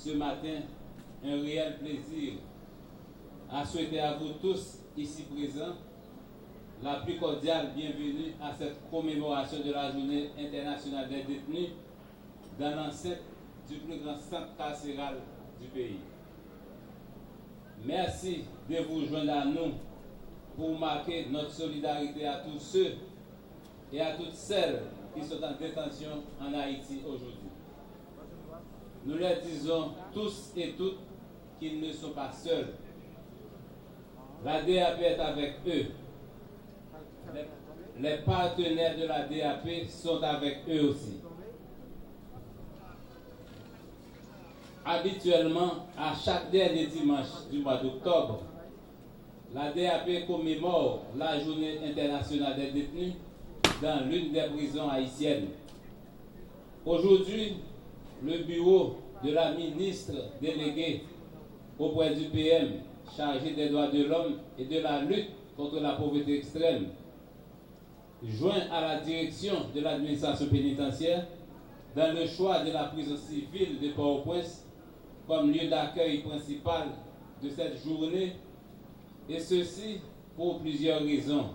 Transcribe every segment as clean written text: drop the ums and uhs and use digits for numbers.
ce matin un réel plaisir à souhaiter à vous tous ici présents la plus cordiale bienvenue à cette commémoration de la Journée internationale des détenus dans l'enceinte du plus grand centre carcéral du pays. Merci de vous joindre à nous pour marquer notre solidarité à tous ceux et à toutes celles qui sont en détention en Haïti aujourd'hui. Nous leur disons tous et toutes qu'ils ne sont pas seuls. La DAP est avec eux. Les partenaires de la DAP sont avec eux aussi. Habituellement, à chaque dernier dimanche du mois d'octobre, la DAP commémore la Journée internationale des détenus dans l'une des prisons haïtiennes. Aujourd'hui, le bureau de la ministre déléguée auprès du PM chargé des droits de l'homme et de la lutte contre la pauvreté extrême, joint à la direction de l'administration pénitentiaire dans le choix de la prison civile de Port-au-Prince comme lieu d'accueil principal de cette journée, et ceci pour plusieurs raisons.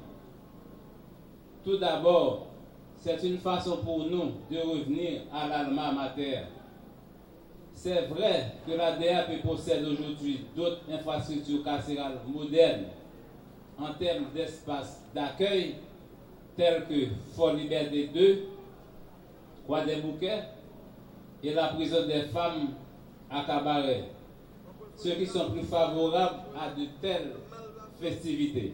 Tout d'abord, c'est une façon pour nous de revenir à l'alma mater. C'est vrai que la DAP possède aujourd'hui d'autres infrastructures carcérales modernes en termes d'espace d'accueil tels que Fort Liberté 2, Croix des Bouquets et la prison des femmes à Cabaret, ceux qui sont plus favorables à de telles festivités.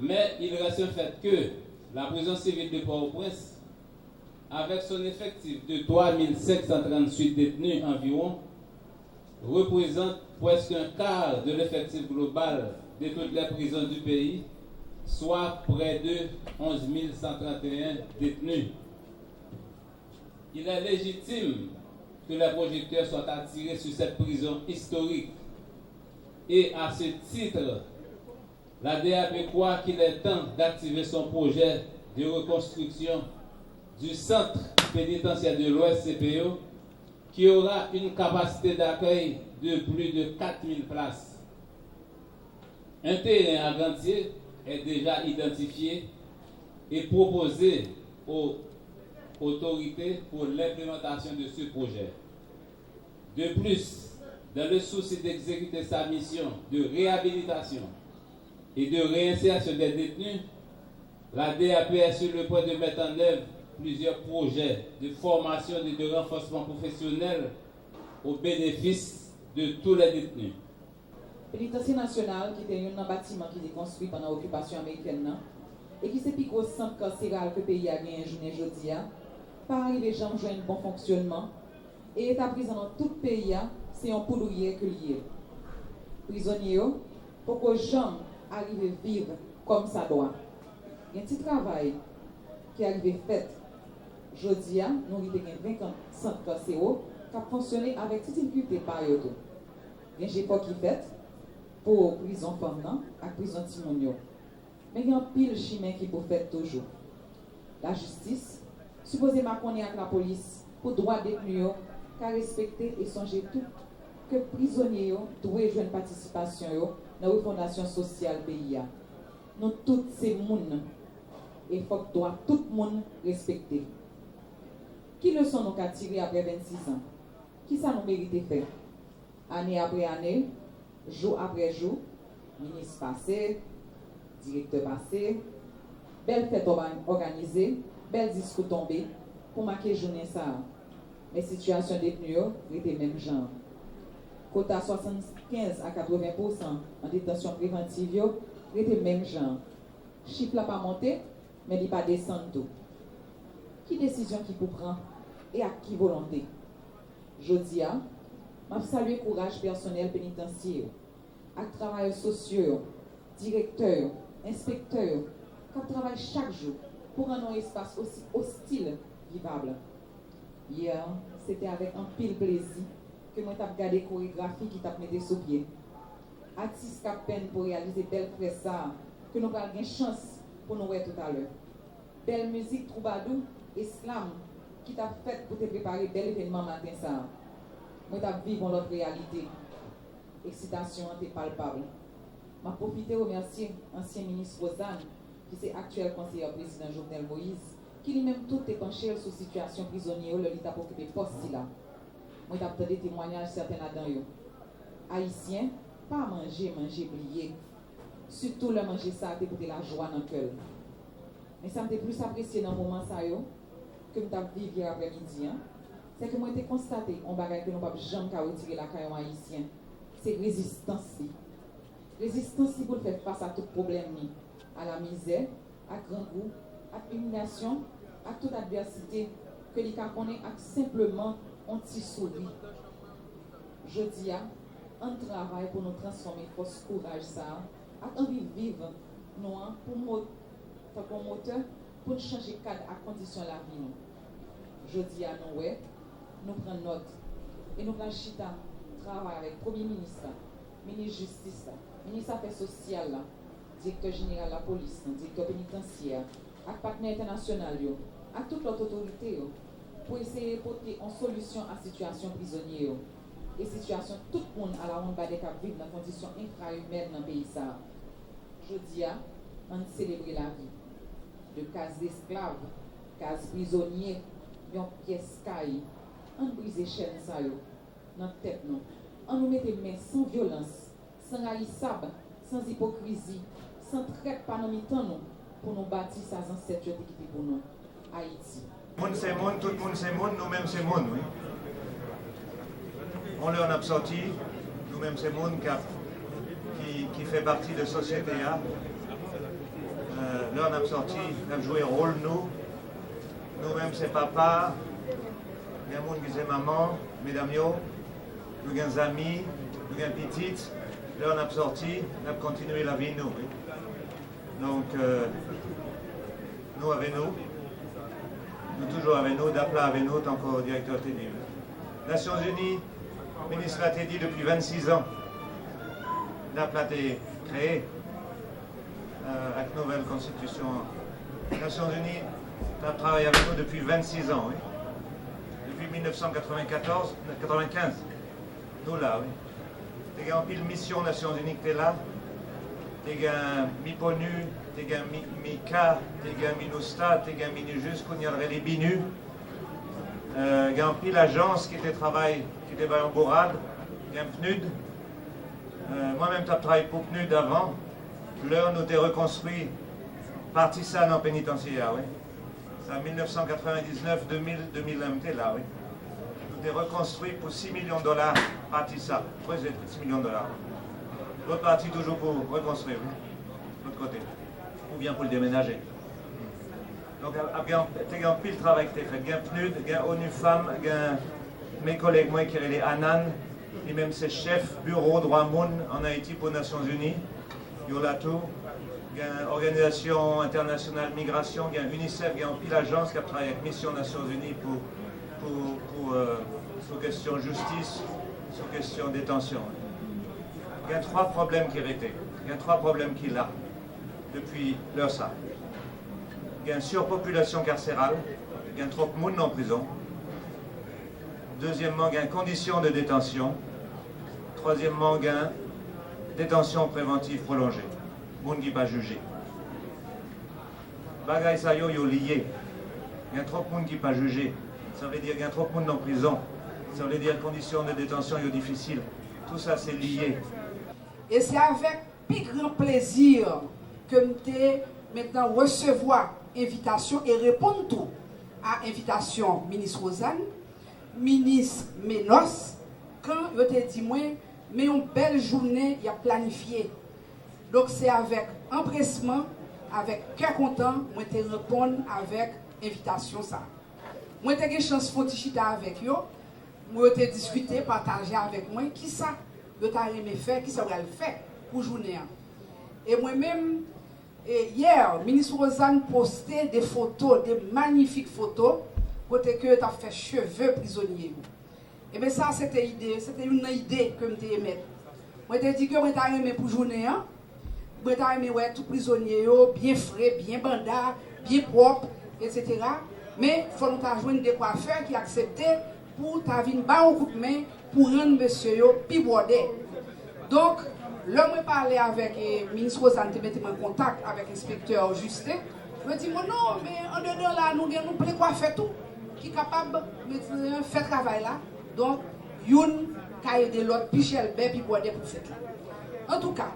Mais il reste un fait que la prison civile de Port-au-Prince, avec son effectif de 3538 détenus environ, représente presque un quart de l'effectif global de toutes les prisons du pays, soit près de 11 131 détenus. Il est légitime que les projecteurs soient attirés sur cette prison historique. Et à ce titre, la DAP croit qu'il est temps d'activer son projet de reconstruction du centre pénitentiaire de l'Ouest CPO, qui aura une capacité d'accueil de plus de 4000 places. Un terrain à Gantier est déjà identifié et proposé aux autorités pour l'implémentation de ce projet. De plus, dans le souci d'exécuter sa mission de réhabilitation et de réinsertion des détenus, la DAP est sur le point de mettre en œuvre plusieurs projets de formation et de renforcement professionnel au bénéfice de tous les détenus. Pénitencier national, qui était un bâtiment qui était construit pendant l'occupation américaine, et qui s'est piqué au centre carcéral que le pays a gagné aujourd'hui, par arriver les gens jouent un bon fonctionnement, et est à présent dans tout le pays, c'est un poulailler que lié. Prisonniers, pour que les gens arrivent à vivre comme ça doit. Il y a un petit travail qui est arrivé fait. Aujourd'hui, nous avons 20 centres carcéraux qui ont fonctionné avec toute difficulté par eux. Il y a un effort qui est fait pour prison femmes et prison timonio. Mais il y a un pile chemin qui peut faire toujours. La justice, supposément qu'on est avec la police pour droit détenu, qu'à respecter et songer tout que prisonniers doivent jouer une participation dans la refondation sociale pays. Nous tous ces monde et il faut que tout le monde respecter. Qui leçon nous avons tiré après 26 ans? Qui ça nous mérite de faire? Année après année, jour après jour, ministre passé, directeur passé, belle fête organisée, bel discours tombé pour marquer journée ça. Les situations détenues étaient même genre. Quota 75 à 80% en détention préventive étaient même genre. Chiffre n'a pas monté, mais il n'a pas descendu tout. Qui décision qui peut prendre et à qui volonté? Jodia, je salue le courage personnel pénitentiaire, avec travailleurs sociaux, directeurs, inspecteurs, qui travaillent chaque jour pour rendre un espace aussi hostile, vivable. Hier, c'était avec un pile plaisir que moi j'ai regardé la chorégraphie qui t'a mis sous pied. Artiste qui a peine pour réaliser belle presse que nous avons une chance pour nous voir tout à l'heure. Belle musique troubadour et slam qui t'a fait pour te préparer bel événement matin ça. moi je vis l'autre réalité. Excitation est palpable. Je profite de remercier l'ancien ministre Rosanne, qui est actuel conseiller président Jovenel Moïse, qui lui-même tout est penché sur la situation prisonnière, le l'État pour occuper poste là. Moi j'ai des témoignages certains là-dedans. Haïtiens, pas manger, oublier. Surtout le manger ça, c'est pour la joie dans le cœur. Mais ça me fait plus apprécié dans le moment ça, que je vécu hier après-midi. C'est que moi j'ai constaté un bagage que nous ne pouvons jamais retirer la caille haïtien. C'est résistance. Résistance pour faire face à tout problème, à la misère, à grand goût, à l'humiliation, à toute adversité que les cas connaissent simplement un petit sourire. Je dis un travail pour nous transformer force courage ça, à envie de vivre nous pour moteur pour changer cadre à condition de la vie. Je dis à nous nous prenons note et nous prenons chita travail avec le Premier ministre, ministre de Justice, ministre des Affaires sociales, directeur général de la police, directeur pénitentiaire, avec partenaires internationaux, avec toute l'autre autorité pour essayer de porter une solution à la situation prisonnière et situation tout le monde à la ronde des cap vivre dans des conditions infra-humaines dans le pays. Je dis on célébrer la vie de cases d'esclaves, cases prisonniers, une pièce caille, on brise les chaînes dans la tête nous. On nous met les mains sans violence, sans haïssable, sans hypocrisie, sans traite par nous pour nous bâtir ces ancêtres qui étaient pour nous. Haïti. Monde c'est monde, tout le monde c'est monde, nous-mêmes c'est monde. Oui. On leur a sorti, nous-mêmes c'est monde qui fait partie de la société. Leur on a sorti, on a joué un rôle nous-mêmes c'est papa, il y a des gens qui disent maman, mesdames, nous avons des amis, nous avons des petites, là on a sorti, on a continué la vie nous. Oui. Donc, nous avec nous toujours avec nous, d'appeler avec nous, tant que directeur TD. Nations Unies, le ministre a été dit depuis 26 ans, NAPLA a été créé avec la nouvelle constitution. Nations Unies a travaillé avec nous depuis 26 ans. Oui. Depuis 1995, nous là, oui. Il y a une pile mission Nations Unies qui est là. Il y a MIPONU, il y a MICA, il y a MINUSTA, il y a MINUJUS, il y a les BINU. Il y a une pile agence qui était en Bourade, il y a un PNUD. Moi-même, j'ai travaillé pour PNUD avant. L'heure nous a reconstruit partie ça dans le pénitentiaire, oui. C'est en 1999, 2000, 2001, là, oui. Nous avons reconstruit pour 6 millions de dollars, partie ça. Pourquoi c'est 6 millions de dollars? L'autre partie toujours pour reconstruire, oui. L'autre côté. Ou bien pour le déménager. Donc, il y a un pile de travail qui est fait. Il y a un PNUD, il y a ONU Femmes, il y a mes collègues, moi, qui sont les ANAN, et même ses chefs bureau droit monde en Haïti pour les Nations Unies. Il y a là tout. Il y a une organisation internationale migration, il y a UNICEF, il y a une pile d'agence qui a travaillé avec Mission Nations Unies sur question justice, sur question détention. Il y a 3 problèmes qui étaient. Il y a 3 problèmes qu'il a depuis l'heure ça. Il y a une surpopulation carcérale, il y a trop de monde en prison. Deuxièmement, il y a une condition de détention. Troisièmement, il y a une détention préventive prolongée. Monde qui pas jugé. Bagay ça yo lié. Il y a trop de monde qui pas jugé. Ça veut dire qu'il y a trop de monde en prison. Ça veut dire que les conditions de détention sont difficiles. Tout ça c'est lié. Et c'est avec plus grand plaisir que je maintenant recevoir invitation et répondre tout à invitation ministre Rosanne, ministre Menos, quand je te dit moi, mais une belle journée il a planifié. Donc c'est avec empressement, avec cœur content, moi te répondre avec invitation ça. Moi te une chance de discuter avec eux, moi te discuter, partager avec moi qui ça je t'a aimé faire, qui ça va le faire pour journée. Et moi-même hier, ministre Rosanne postait des photos, des magnifiques photos, côté que tu as fait cheveux prisonniers. Et bien ça c'était une idée que je t'ai aimé. Moi te dit que je t'a aimé pour journée. Je t'ai aimé tout prisonnier bien frais, bien bandard, bien propre, etc. Mais il faut nous joindre des coiffeurs qui acceptaient pour ta venir bas au coup de main pour rendre monsieur yo plus bordé. Donc, l'homme parlé avec le ministre Rosanne, te mettre en contact avec l'inspecteur Justin. Je me dis, non, mais en dedans là, nous avons quoi faire tout, qui est capable de faire travail là. Donc, une caille de l'autre, pichel, puis bordé pour faire là. En tout cas,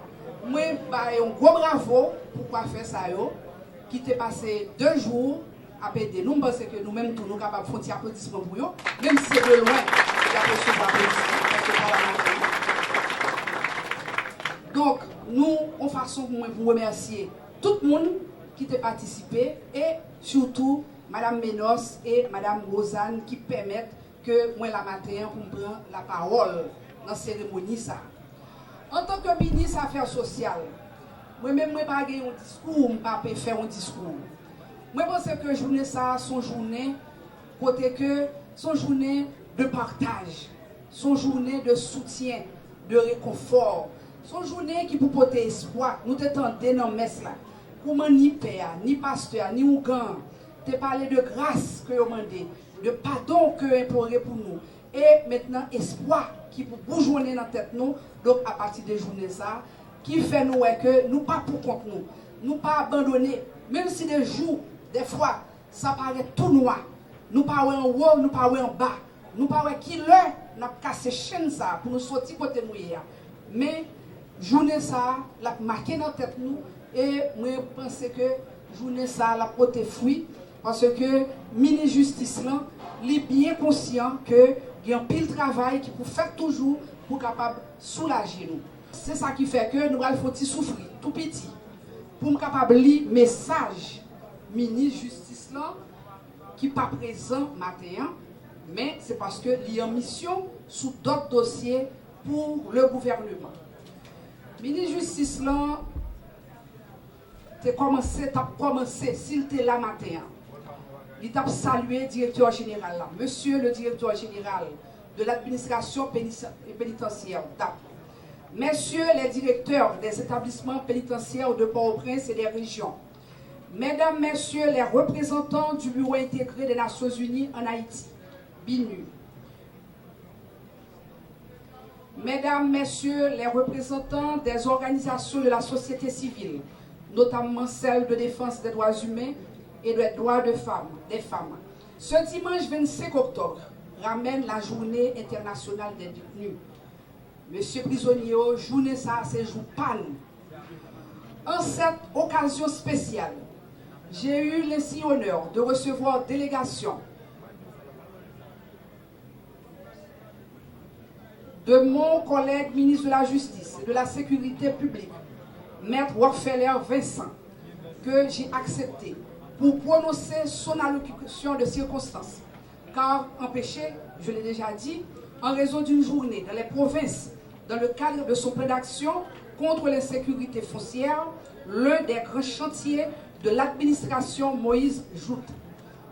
moi, un gros bravo pour quoi faire ça, qui t'est passé 2 jours à péder. Nous pensons que nous-mêmes, nous sommes capables de faire un applaudissement pour eux, même si c'est de loin, il y a reçu l'applaudissement. Donc, nous, en façon pour remercier tout le monde qui a participé et surtout Mme Menos et Mme Rosanne qui permettent que moi, la matin, pour me prendre la parole dans la cérémonie. Ça. En tant que ministre des Affaires sociales, moi-même, je ne peux pas faire un discours, je ne peux pas faire un discours. Moi, je pense que journée ça, son journée, côté que son journée de partage, son journée de soutien, de réconfort, son journée qui pour porter espoir. Nous t'attendons dans messe là. Comment ni père, ni pasteur, ni ougan, te parler de grâce que vous demandez, de pardon que vous implorez pour nous. Et maintenant, espoir qui pour bourgeonner dans la tête nous, donc à partir de journée ça, qui fait nous que nous pas pour contre nous, nous pas abandonner, même si des jours, des fois, ça paraît tout noir, nous pas en haut, nous pas en bas, nous pas qui l'heure, nous cassé chaîne ça pour nous sortir côté nous hier. Mais journée ça, la marqué dans la tête nous, et moi je pense que journée ça, la porté fruit, parce que ministre justice là, il est bien conscient que il y a un pile travail qui peut faire toujours pour capable soulager nous. C'est ça qui fait que nous allons souffrir tout petit pour nous capable lire message ministre justice là qui n'est pas présent matin, mais c'est parce que il y a une mission sous d'autres dossiers pour le gouvernement. Ministre justice là t'as commencé s'il était là matin. Il t'a salué directeur général là, monsieur le directeur général de l'administration pénitentiaire, DAP. Messieurs les directeurs des établissements pénitentiaires de Port-au-Prince et des régions, mesdames, messieurs les représentants du Bureau intégré des Nations Unies en Haïti, BINU, mesdames, messieurs les représentants des organisations de la société civile, notamment celles de défense des droits humains et des droits des femmes. Ce dimanche 25 octobre ramène la journée internationale des détenus. Monsieur prisonnier, journée ça, c'est jour panne. En cette occasion spéciale, j'ai eu l'insigne honneur de recevoir délégation de mon collègue ministre de la Justice et de la Sécurité publique, Maître Rockefeller Vincent, que j'ai accepté pour prononcer son allocution de circonstance. Car empêché, je l'ai déjà dit, en raison d'une journée dans les provinces, dans le cadre de son plan d'action contre l'insécurité foncière, l'un des grands chantiers de l'administration Moïse Joute.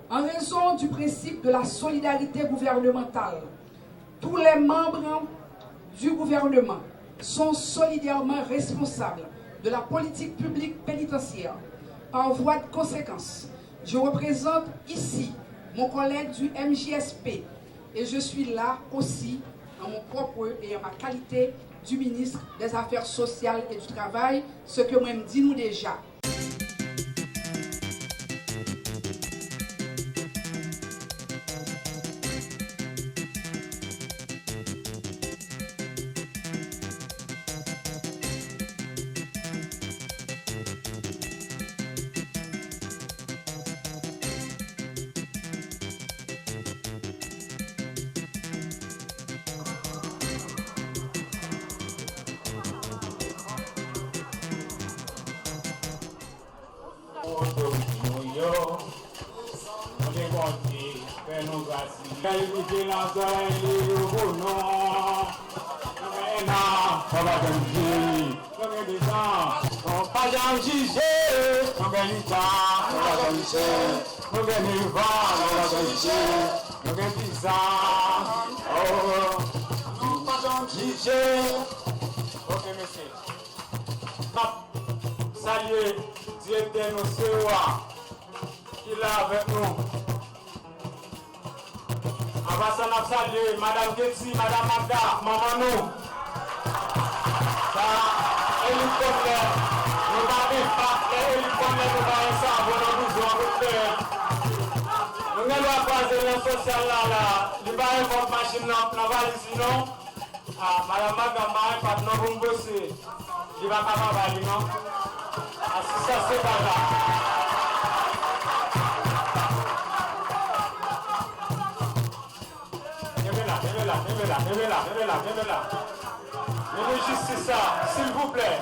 En raison du principe de la solidarité gouvernementale, tous les membres du gouvernement sont solidairement responsables de la politique publique pénitentiaire. Par voie de conséquence, je représente ici mon collègue du MJSP et je suis là aussi en mon propre et en ma qualité du ministre des Affaires sociales et du Travail, ce que moi me dit nous déjà. Saluer directeur de COA qui est là avec nous. va s'en saluer Madame Getsi, Madame Magda, Maman nous. Ça, hélicoptère, nous n'avons pas les hélicoptères, nous avons ça, nous avons besoin de nous avons croisé le social là, nous avons une machine dans la valise, sinon, Madame Magda, pas de nous bosser, il va pas travailler, non? Si ça, c'est pas là. Levez-la. Levez justice ça, s'il vous plaît.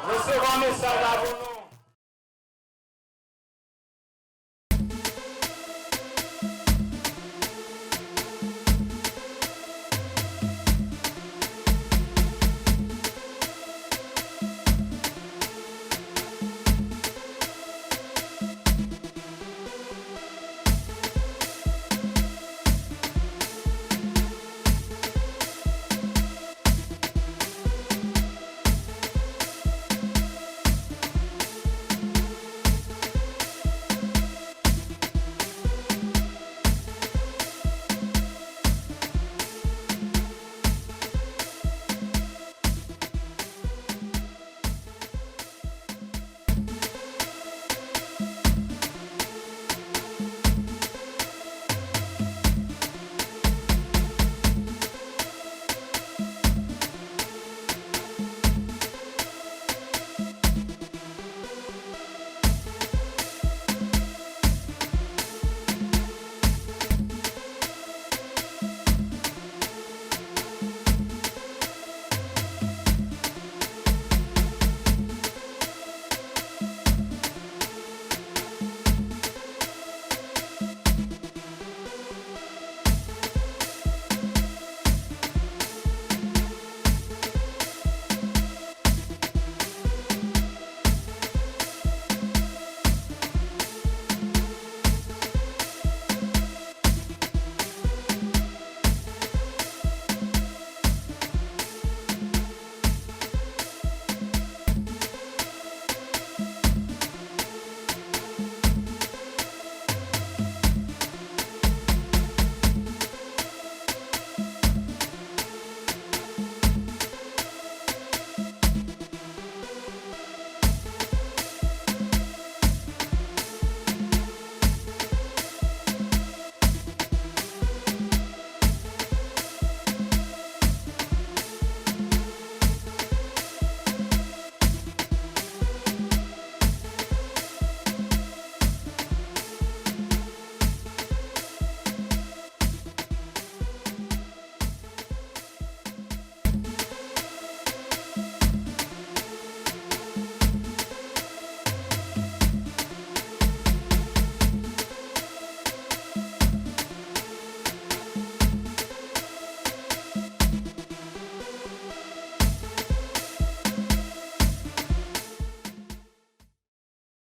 Recevez un message à vous.